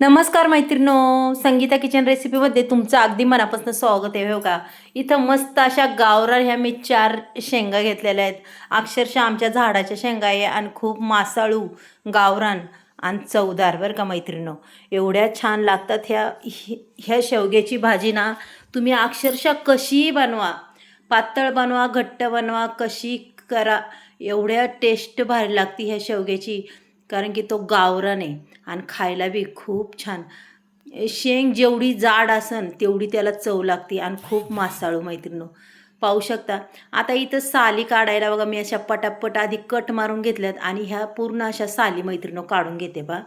नमस्कार मैत्रिणो, संगीता किचन रेसिपीमध्ये तुमचं अगदी मनापासून स्वागत आहे. हो का, इथं मस्त अशा गावरान ह्या मी 4 शेंगा घेतलेल्या आहेत. अक्षरशः आमच्या झाडाच्या शेंगा आहे आणि खूप मासाळू, गावरान आणि चवदार बरं का मैत्रिणो. एवढ्या छान लागतात ह्या शेवग्याची भाजी ना. तुम्ही अक्षरशः कशीही बनवा, पातळ बनवा, घट्ट बनवा, कशी करा, एवढ्या टेस्ट भारी लागते ह्या शेवग्याची. कारण की तो गावरान आहे आणि खायला बी खूप छान. शेंग जेवढी जाड असन तेवढी त्याला चव लागते आणि खूप मासाळू मैत्रिणो. पाहू शकता. आता इथं साली काढायला बघा मी अशा पटापट आधी कट मारून घेतल्यात आणि ह्या पूर्ण अशा साली मैत्रिणो काढून घेते बा.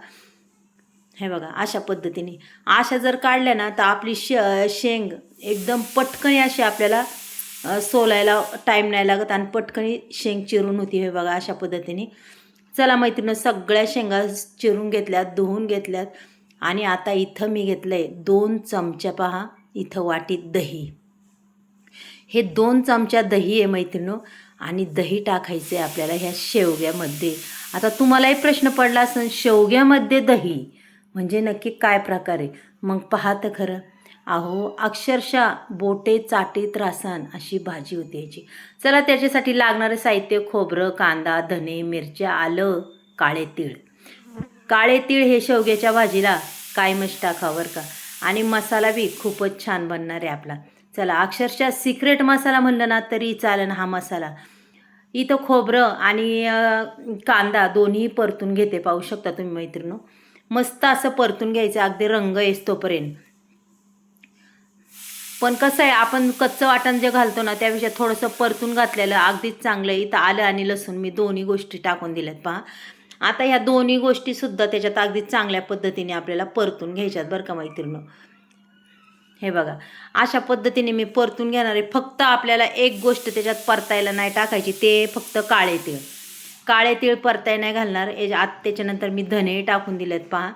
हे बघा अशा पद्धतीने अशा जर काढल्या ना तर आपली शेंग एकदम पटकन अशी आपल्याला सोलायला टाईम नाही लागत आणि पटकन शेंग चिरून होती. हे बघा अशा पद्धतीने. चला मैत्रिणी, सगळ्या शेंगा चिरून घेतल्यात, धुवून घेतल्यात आणि आता इथं मी घेतलं आहे 2 चमच्या. पहा इथं वाटीत दही. हे 2 चमच्या दही आहे मैत्रिणो आणि दही टाकायचं आहे आपल्याला ह्या शेवग्यामध्ये. आता तुम्हालाही प्रश्न पडला असेल, शेवग्यामध्ये दही म्हणजे नक्की काय प्रकार आहे? मग पहा तर खरं. अहो अक्षरशः बोटे चाटीत रासान अशी भाजी होती याची. चला त्याच्यासाठी लागणारे साहित्य: खोबरं, कांदा, धने, मिरच्या, आलं, काळे तीळ. काळे तीळ हे शेवग्याच्या भाजीला कायमच टाकावर का. आणि मसाला बी खूपच छान बनणार आहे आपला. चला, अक्षरशः सिक्रेट मसाला म्हणलं ना तरी चालेल हा मसाला. इथं खोबरं आणि कांदा दोन्ही परतून घेते. पाहू शकता तुम्ही मैत्रिणो. मस्त असं परतून घ्यायचं अगदी रंग येतोपर्यंत. पण कसं आहे, आपण कच्चं वाटण जे घालतो ना त्यापेक्षा थोडंसं परतून घातलेलं अगदीच चांगलं. इथं आलं आणि लसूण मी दोन्ही गोष्टी टाकून दिल्यात पहा. आता ह्या दोन्ही गोष्टीसुद्धा त्याच्यात अगदी चांगल्या पद्धतीने आपल्याला परतून घ्यायच्यात बरं का मैत्रिणींनो. हे बघा अशा पद्धतीने मी परतून घेणार आहे. फक्त आपल्याला एक गोष्ट त्याच्यात परतायला नाही टाकायची, ते फक्त काळे तीळ. काळे तीळ परताय नाही घालणार. त्याच्यानंतर मी धने टाकून दिलेत पहा.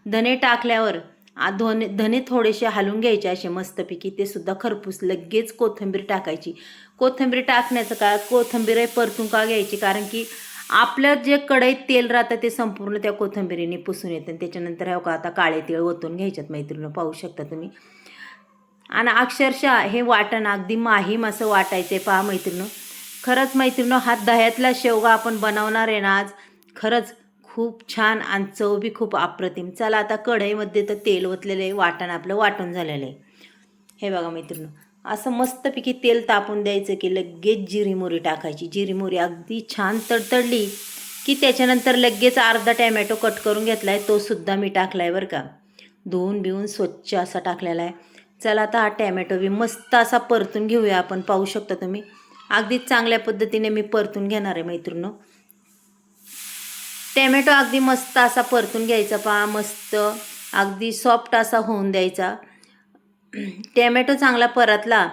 धने टाकल्यावर धने थोडेसे हलवून घ्यायचे असे मस्तपैकी. ते सुद्धा खरपूस. लगेच कोथिंबीर टाकायची. कोथिंबीर टाकण्याचं का, कोथिंबीर परतून का घ्यायची, कारण की आपलं जे कढईत तेल राहतं ते संपूर्ण त्या कोथिंबीरीने पुसून येतं. त्याच्यानंतर हो का आता काळे तीळ ओतून घ्यायच्यात मैत्रिणी. पाहू शकता तुम्ही. आणि अक्षरशः हे वाटण अगदी माहीम असं वाटायचं आहे पहा मैत्रिणी. खरंच मैत्रिणी, हा दह्यातला शेवगा आपण बनवणार आहे ना आज, खरंच खूप छान आणि चव बी खूप अप्रतिम. चला आता कढईमध्ये तर तेल ओतलेलं आहे, वाटण आपलं वाटून झालेलं आहे. हे बघा मैत्रिणी, असं मस्तपैकी तेल तापून द्यायचं की लगेच जिरी मोहरी टाकायची. जिरी मोहरी अगदी छान तडतडली की त्याच्यानंतर लगेच अर्धा टॅमॅटो कट करून घेतला आहे, तो सुद्धा मी टाकला आहे बरं का. धुवून बिवून स्वच्छ असा टाकलेला आहे. चला आता हा टॅमॅटो बी मस्त असा परतून घेऊया आपण. पाहू शकता तुम्ही अगदी चांगल्या पद्धतीने मी परतून घेणार आहे मैत्रिणी. टॅमॅटो अगदी मस्त असा परतून घ्यायचा पहा. मस्त अगदी सॉफ्ट असा होऊन द्यायचा. टॅमॅटो चांगला परतला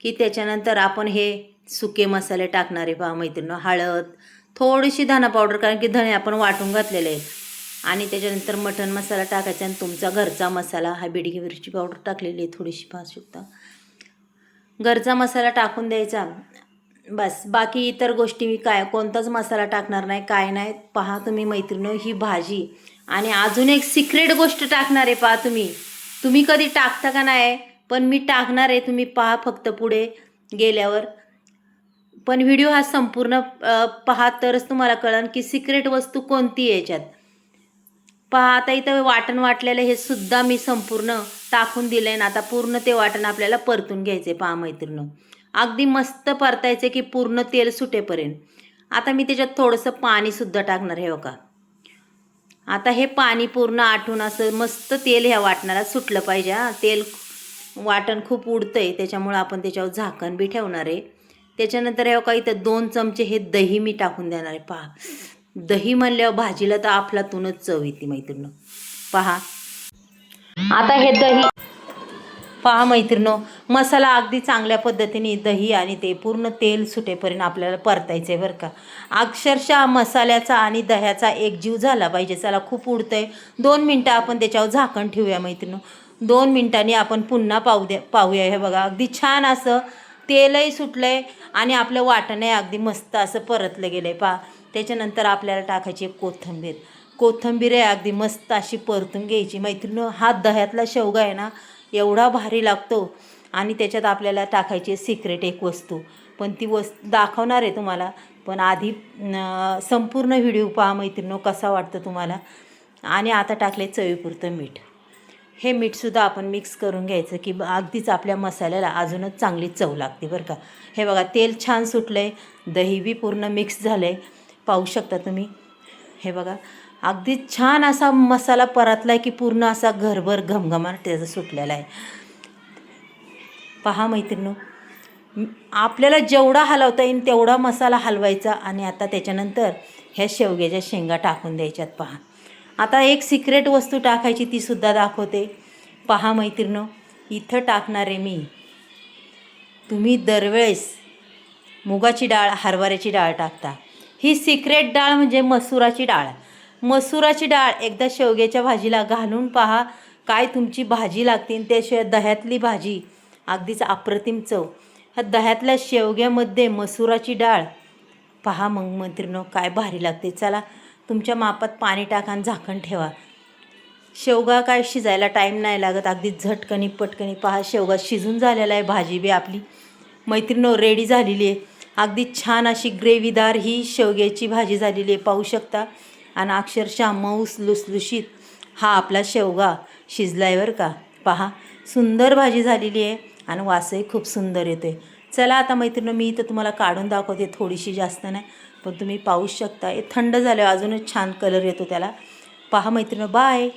की त्याच्यानंतर आपण हे सुके मसाले टाकणार आहे पहा मैत्रिणी. हळद, थोडीशी धना पावडर, कारण की धणे आपण वाटून घातलेले आहे. आणि त्याच्यानंतर मटण मसाला टाकायचा आणि तुमचा घरचा मसाला, हा बेडगी मिरची पावडर टाकलेली आहे थोडीशी, पाहू शकता. घरचा मसाला टाकून द्यायचा बस. बाकी इतर गोष्टी मी कोणताच मसाला टाकणार नाही, काय नाही. पहा तुम्ही मैत्रिणी ही भाजी. आणि अजून एक सिक्रेट गोष्ट टाकणार आहे पहा. तुम्ही कधी टाकता का नाही, पण मी टाकणार आहे. तुम्ही पहा फक्त पुढे गेल्यावर. पण व्हिडिओ हा संपूर्ण पहा तरच तुम्हाला कळेल की सिक्रेट वस्तू कोणती आहे याच्यात. पहा आता इथं वाटण वाटलेलं हे सुद्धा मी संपूर्ण टाकून दिलं आहे ना. आता पूर्ण ते वाटण आपल्याला परतून घ्यायचं आहे पहा मैत्रिणी. अगदी मस्त परतायचं की पूर्ण तेल सुटेपर्यंत. आता मी त्याच्यात थोडंसं पाणीसुद्धा टाकणार आहे का. आता हे पाणी पूर्ण आटून असं मस्त तेल ह्या वाटणाला सुटलं पाहिजे. तेल वाटण खूप उडतं आहे, त्याच्यामुळं आपण त्याच्यावर झाकण बी ठेवणार आहे. त्याच्यानंतर हे का इथं 2 चमचे हे दही मी टाकून देणार आहे पहा. दही म्हणल्यावर भाजीला तर अफलातूनच चव येते मैत्रिणी. पहा आता हे दही पहा मैत्रिणो. मसाला अगदी चांगल्या पद्धतीने दही आणि ते पूर्ण तेल सुटेपर्यंत आपल्याला परतायचं आहे बरं का. अक्षरशः मसाल्याचा आणि दह्याचा एकजीव झाला पाहिजे. चला खूप उडतं आहे. 2 मिनटं आपण त्याच्यावर झाकण ठेवूया मैत्रिणो. 2 मिनटांनी आपण पुन्हा पाहूया. हे बघा अगदी छान असं तेलही सुटलं आहे आणि आपलं वाटणही अगदी मस्त असं परतलं गेलं आहे पहा. त्याच्यानंतर आपल्याला टाकायची कोथिंबीर. कोथिंबीर आहे अगदी मस्त अशी परतून घ्यायची. मैत्रिणी, हा दह्यातला शेवगा आहे ना, एवढा भारी लागतो. आणि त्याच्यात आपल्याला टाकायची सिक्रेट एक वस्तू, पण ती दाखवणार आहे तुम्हाला. पण आधी संपूर्ण व्हिडिओ पहा मैत्रिणी, कसा वाटतं तुम्हाला. आणि आता टाकले चवीपुरतं मीठ. हे मीठसुद्धा आपण मिक्स करून घ्यायचं की अगदीच आपल्या मसाल्याला अजूनच चांगली चव लागते बरं का. हे बघा, तेल छान सुटलं आहे, दही बी पूर्ण मिक्स झालं आहे, पाहू शकता तुम्ही. हे बघा, अगदी छान असा मसाला परतला आहे की पूर्ण असा घरभर घमघमाट त्याचा सुटलेला आहे. पहा मैत्रिणी, आपल्याला जेवढा हलवता येईल तेवढा मसाला हलवायचा. आणि आता त्याच्यानंतर ह्या शेवग्याच्या शेंगा टाकून द्यायच्यात. पहा, आता एक सिक्रेट वस्तू टाकायची, तीसुद्धा दाखवते. पहा मैत्रिणी, इथं टाकणार आहे मी. तुम्ही दरवेळेस मुगाची डाळ, हरभऱ्याची डाळ टाकता. ही सिक्रेट डाळ म्हणजे मसुराची डाळ. मसुराची डाळ एकदा शेवग्याच्या भाजीला घालून पहा, काय तुमची भाजी लागते. त्याशिवाय दह्यातली भाजी अगदीच अप्रतिम चव. ह्या दह्यातल्या शेवग्यामध्ये मसुराची डाळ, पहा मग मैत्रिणी काय भारी लागते. चला, तुमच्या मापात पाणी टाका आणि झाकण ठेवा. शेवगा काय शिजायला टाईम नाही लागत, अगदी झटकनी पटकनी. पहा, शेवगा शिजून झालेला आहे, भाजी बी आपली मैत्रिणी रेडी झालेली आहे. अगदी छान अशी ग्रेव्हीदार ही शेवग्याची भाजी झालेली आहे, पाहू शकता. आणि अक्षरशः मऊस लुसलुशीत हा आपला शेवगा शिजला आहे बरं का. पहा, सुंदर भाजी झालेली आहे आणि वासही खूप सुंदर येते. चला आता मैत्रिणी, मी इथं तुम्हाला काढून दाखवते, थोडीशी, जास्त नाही, पण तुम्ही पाहू शकता. हे थंड झाल्यावर अजूनच छान कलर येतो त्याला. पहा मैत्रिणी, बाय.